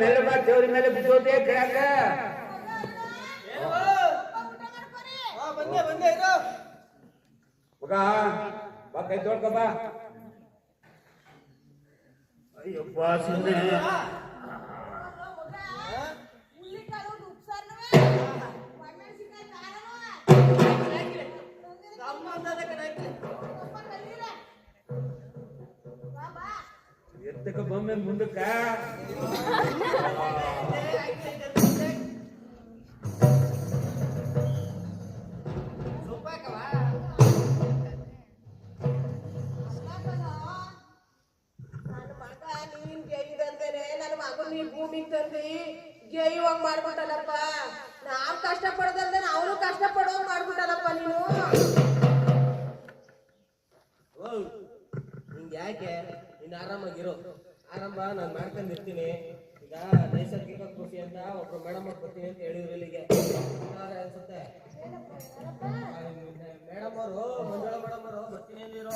ಮೆಲ್ಲಗ ದೇವ್ರ ಮೇಲೆ ಬಿದ್ದೋದೆ ಕೆಳಗ ಮಗ ಬಾ ಕೈ ತೊಳ್ಕ ಬಾ ಅಯ್ಯಪ್ಪ ಸುಮ್ಮನೆ ಎತ್ತಕ ಬೊಮ್ಮೆ ಮುಂದಕ್ಕ ಭೂಮಿಗೆ ತಂದಿ ಗೆಯುವಂಗ್ ಮಾಡ್ಬಿಟ್ಟಲ್ಲಪ್ಪ. ನಾವ್ ಕಷ್ಟ ಪಡದಲ್ದೆ ಅವನು ಕಷ್ಟ ಪಡುವಂಗ್ ಮಾಡ್ಬಿಟ್ಟಲ್ಲಪ್ಪ ನೀನು. ನಿಂಗೆ ಯಾಕೆ ನೀನ್ ಆರಾಮಾಗಿರೋ ಆರಾಮ ನಾನು ಮಾಡ್ಕೊಂಡಿರ್ತೀನಿ. ಈಗ ನೈಸರ್ಗಿಕ ಕೃಷಿ ಅಂತ ಒಬ್ರು ಮೇಡಮ್ ಅವ್ರು ಬರ್ತೀನಿ ಅಂತ ಹೇಳಿದ್ರು ಇಲ್ಲಿಗೆ ಅನ್ಸುತ್ತೆ. ಮೇಡಮ್ ಅವರು ಮಂಜುಳ ಮೇಡಮ್ ಅವರು ಬರ್ತೀನಿ ಅಂದಿರೋ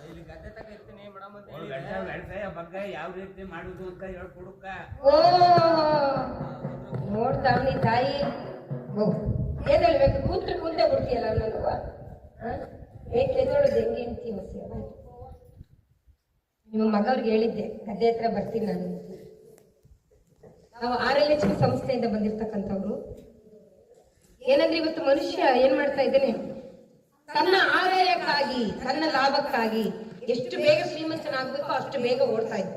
ಇಲ್ಲಿ ಗದ್ದೆ ತಗ ಇರ್ತೀನಿ ಮೇಡಮ್ ಅಂತ ವ್ಯವಸಾಯ ಬಗ್ಗೆ ಯಾವ ರೀತಿ ಮಾಡುದು ಅಂತ ಹೇಳ್ಕೊಡುಕ್ಕ. ನೋಡ್ತಾವ್ನಿ ತಾಯಿ ಏನ್ ಹೇಳ್ಬೇಕು ಕೂತ್ರೆ ಕುಂತೆ ಬಿಡ್ತೀಯಲ್ಲ ನನಗ ಎದೊಳದು ಹೆಂಗೆ ಅಂತೀವಿ ಹೊಸ ನಿಮ್ಮ ಮಗವ್ರಿಗೆ ಹೇಳಿದ್ದೆ ಗದ್ದೆ ಹತ್ರ ಬರ್ತೀನಿ ನಾನು. ನಾವು RLH ಸಂಸ್ಥೆಯಿಂದ ಬಂದಿರ್ತಕ್ಕಂಥವ್ರು. ಏನಂದ್ರೆ ಇವತ್ತು ಮನುಷ್ಯ ಏನ್ ಮಾಡ್ತಾ ಇದ್ದಾನೆ, ತನ್ನ ಆದಾಯಕ್ಕಾಗಿ ತನ್ನ ಲಾಭಕ್ಕಾಗಿ ಎಷ್ಟು ಬೇಗ ಶ್ರೀಮಂತನಾಗ್ಬೇಕೋ ಅಷ್ಟು ಬೇಗ ಓಡ್ತಾ ಇದ್ದ.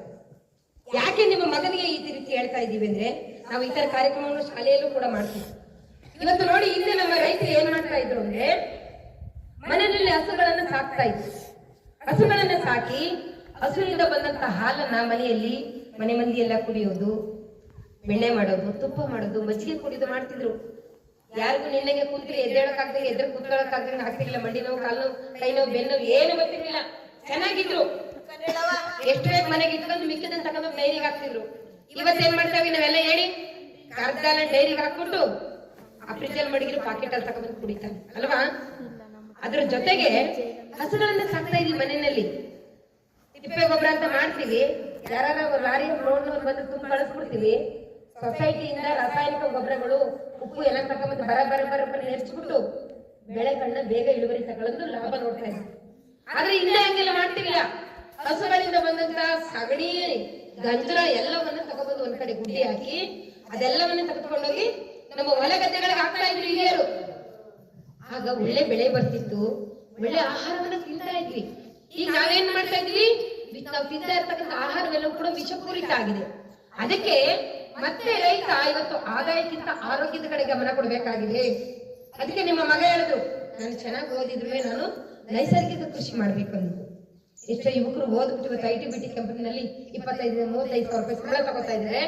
ಯಾಕೆ ನಿಮ್ಮ ಮಗನಿಗೆ ಈ ರೀತಿ ಹೇಳ್ತಾ ಇದ್ದೀವಿ ಅಂದ್ರೆ, ನಾವು ಈ ತರ ಕಾರ್ಯಕ್ರಮವನ್ನು ಶಾಲೆಯಲ್ಲೂ ಕೂಡ ಮಾಡ್ತೀವಿ. ಇವತ್ತು ನೋಡಿ, ಹಿಂದೆ ನಮ್ಮ ರೈತರು ಏನ್ ಮಾಡ್ತಾ ಇದ್ರು ಅಂದ್ರೆ, ಮನೆಯಲ್ಲಿ ಹಸುಗಳನ್ನ ಸಾಕ್ತಾ ಇದ್ರು. ಹಸುಗಳನ್ನ ಸಾಕಿ ಹಸುವಿನಿಂದ ಬಂದಂತ ಹಾಲನ್ನ ಮನೆಯಲ್ಲಿ ಮನೆ ಮಂದಿ ಎಲ್ಲ ಕುಡಿಯೋದು, ಬೆಣ್ಣೆ ಮಾಡೋದು, ತುಪ್ಪ ಮಾಡೋದು, ಮಜ್ಜಿಗೆ ಕುಡಿದು ಮಾಡ್ತಿದ್ರು. ಯಾರಿಗೂ ನಿನ್ನೆಗೆ ಕುಂತ್ರಿ ಎದ್ದೇಳಕ್ಕಾಗ್ತದೆ, ಎದ್ರ ಕುತ್ಕೊಳ್ಳಕ್ಕಾಗ್ತದೆ ಆಗ್ತಿರ್ಲಿಲ್ಲ. ಮಂಡಿ ನೋವು, ಕಾಲು ನೋವು, ಕೈ ನೋವು, ಬೆನ್ನು ಏನು ಬರ್ತಿರ್ಲಿಲ್ಲ. ಚೆನ್ನಾಗಿದ್ರು. ಎಷ್ಟು ಬೇಗ ಮನೆಗೆ ಇಟ್ಕೊಂಡು ಮಿಕ್ಕಿದಂತ ತಗೊಂಡು ಡೈರಿಗೆ ಹಾಕ್ತಿದ್ರು. ಇವತ್ತೇನ್ ಮಾಡ್ತಾವೆ ನಾವೆಲ್ಲ ಹೇಳಿ, ಅರ್ಧಾಲ ಡೈರಿಗೆ ಹಾಕ್ಬಿಟ್ಟು ಆ ಫ್ರಿಜ್ಜಲ್ಲಿ ಮಡಗಿರು ಪಾಕೆಟ್ ಅಲ್ಲಿ ತಗೊಂಡ್ಬಂದು ಕುಡಿತಾನೆ ಅಲ್ವಾ. ಅದ್ರ ಜೊತೆಗೆ ಹಸುಗಳನ್ನ ಸಾಕ್ತಾ ಇದೀವಿ ಮನೆಯಲ್ಲಿ. ತಿಪ್ಪೆ ಗೊಬ್ಬರ ಅಂತ ಮಾಡ್ತೀವಿ. ಯಾರು ಲಾರಿ ರೋಡ್ ಬಂದು ತುಂಬ ಕಳಿಸ್ಬಿಡ್ತೀವಿ. ಸೊಸೈಟಿಯಿಂದ ರಾಸಾಯನಿಕ ಗೊಬ್ಬರಗಳು, ಉಪ್ಪು ಎಲ್ಲ ತಗೊಂಡ್ಬಂದು ಬರ ನೆರ್ಚ್ಬಿಟ್ಟು ಬೆಳೆಗಳನ್ನ ಬೇಗ ಇಳುವರಿ ತಗೊಳ್ಳೋದು ಲಾಭ ನೋಡ್ತಾ ಇದ್ವಿ. ಆದ್ರೆ ಇಲ್ಲ ಹಂಗೆಲ್ಲ ಮಾಡ್ತಿರ್ಲಿಲ್ಲ. ಹಸುಗಳಿಂದ ಬಂದಂತ ಸಗಣಿ, ಗಂಜಲ ಎಲ್ಲವನ್ನ ತಗೊಂಡ್ಬಂದು ಒಂದ್ ಕಡೆ ಗುಡ್ಡಿ ಹಾಕಿ ಅದೆಲ್ಲವನ್ನ ತೆಗೆದುಕೊಂಡೋಗಿ ನಮ್ಮ ಹೊಲ ಗದ್ದೆಗಳಿಗೆ ಹಾಕ್ತಾ ಇದ್ರು ಹಿರಿಯರು. ಆಗ ಒಳ್ಳೆ ಬೆಳೆ ಬರ್ತಿತ್ತು, ಒಳ್ಳೆ ಆಹಾರವನ್ನ ತಿಂತಾ ಇದ್ವಿ. ಈಗ ನಾವೇನ್ ಮಾಡ್ತಾ ಇದ್ವಿ, ನಾವು ತಿಂತಾ ಇರ್ತಕ್ಕಂಥ ಆಹಾರವೆಲ್ಲವೂ ಕೂಡ ವಿಷಪೂರಿತ ಆಗಿದೆ. ಅದಕ್ಕೆ ಮತ್ತೆ ರೈತ ಇವತ್ತು ಆದಾಯಕ್ಕಿಂತ ಆರೋಗ್ಯದ ಕಡೆ ಗಮನ ಕೊಡಬೇಕಾಗಿದೆ. ಅದಕ್ಕೆ ನಿಮ್ಮ ಮಗ ಹೇಳಿದ್ರು, ನಾನು ಚೆನ್ನಾಗಿ ಓದಿದ್ರು ನಾನು ನೈಸರ್ಗಿಕ ಕೃಷಿ ಮಾಡ್ಬೇಕು ಅಂದ್ರು. ಎಷ್ಟೋ ಯುವಕರು ಓದ್ಬಿಟ್ಟು ಇವತ್ತು IT BT ಕಂಪನಿನಲ್ಲಿ 25-35 ಸಾವಿರ ರೂಪಾಯಿ ಸಂಬಳ ತಗೋತಾ ಇದ್ದಾರೆ.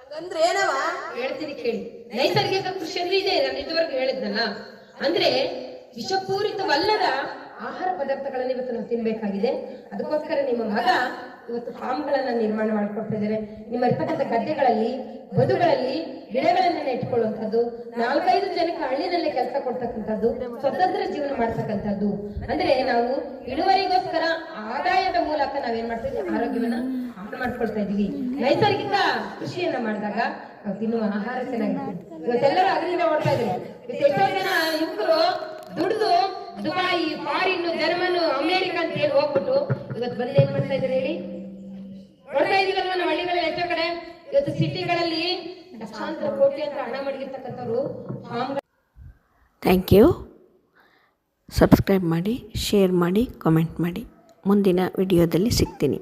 ಹಂಗಂದ್ರೆ ಏನವ ಹೇಳ್ತೀನಿ ಕೇಳಿ. ನೈಸರ್ಗಿಕ ಕೃಷಿ ಅಂದ್ರೆ ಇದೆ, ನಾನು ಇದುವರೆಗೂ ಹೇಳಿದ್ನಲ್ಲ. ಅಂದ್ರೆ ವಿಷಪೂರಿತವಲ್ಲದ ಆಹಾರ ಪದಾರ್ಥಗಳನ್ನ ಇವತ್ತು ನಾವು ತಿನ್ಬೇಕಾಗಿದೆ. ಅದಕ್ಕೋಸ್ಕರ ನಿಮ್ಮ ಮಗ ಇವತ್ತು ಫಾರ್ಮ್ಗಳನ್ನ ನಿರ್ಮಾಣ ಮಾಡ್ಕೊಡ್ತಾ ಇದ್ದಾರೆ. ನಿಮ್ಮ ಇರ್ತಕ್ಕಂಥ ಗದ್ದೆಗಳಲ್ಲಿ, ಬದುಗಳಲ್ಲಿ ಗಿಡಗಳನ್ನ ನೆಟ್ಕೊಳ್ಳುವಂಥದ್ದು, 4-5 ಜನಕ್ಕೆ ಹಳ್ಳಿನಲ್ಲೇ ಕೆಲಸ ಕೊಡ್ತಕ್ಕಂಥದ್ದು, ಸ್ವತಂತ್ರ ಜೀವನ ಮಾಡ್ತಕ್ಕಂಥದ್ದು. ಅಂದ್ರೆ ನಾವು ಇಳುವರಿಗೋಸ್ಕರ ಆದಾಯದ ಮೂಲಕ ನಾವೇನ್ ಮಾಡ್ತಾ ಇದ್ದೀವಿ, ಆರೋಗ್ಯವನ್ನ ಹಾಳು ಮಾಡ್ಕೊಳ್ತಾ ಇದೀವಿ. ನೈಸರ್ಗಿಕ ಕೃಷಿಯನ್ನ ಮಾಡಿದಾಗ ನಾವು ತಿನ್ನುವ ಆಹಾರ ಚೆನ್ನಾಗಿರುತ್ತೆ. ಇವತ್ತೆಲ್ಲರೂ ಅದರಿಂದ ಓಡ್ತಾ ಇದ್ದಾರೆ. ಎಷ್ಟೋ ಜನ ಯುವಕರು ದುಡ್ದು ದುಬೈ, ಫಾರಿನ್, ಜರ್ಮನ್, ಅಮೆರಿಕ ಅಂತ ಹೇಳಿ ಹೋಗ್ಬಿಟ್ಟು ಇವತ್ತು ಬಂದು ಏನ್ ಮಾಡ್ತಾ ಇದ್ದಾರೆ ಹೇಳಿ, ನೋಡ್ತಾ ಇದೀವಲ್ವ ನಮ್ಮ ಹಳ್ಳಿಗಳಲ್ಲಿ ಎಷ್ಟೋ ಕಡೆ. ಇವತ್ತು ಸಿಟಿಗಳಲ್ಲಿ ಲಕ್ಷಾಂತರ ಕೋಟಿ ಅಂತ ಹಣ ಮಡಗಿರ್ತಕ್ಕಂಥವ್ರು ಫಾರ್ಮ್ಗಳು. Thank you. ಸಬ್ಸ್ಕ್ರೈಬ್ ಮಾಡಿ, ಶೇರ್ ಮಾಡಿ, ಕಾಮೆಂಟ್ ಮಾಡಿ. ಮುಂದಿನ ವಿಡಿಯೋದಲ್ಲಿ ಸಿಗ್ತೀನಿ.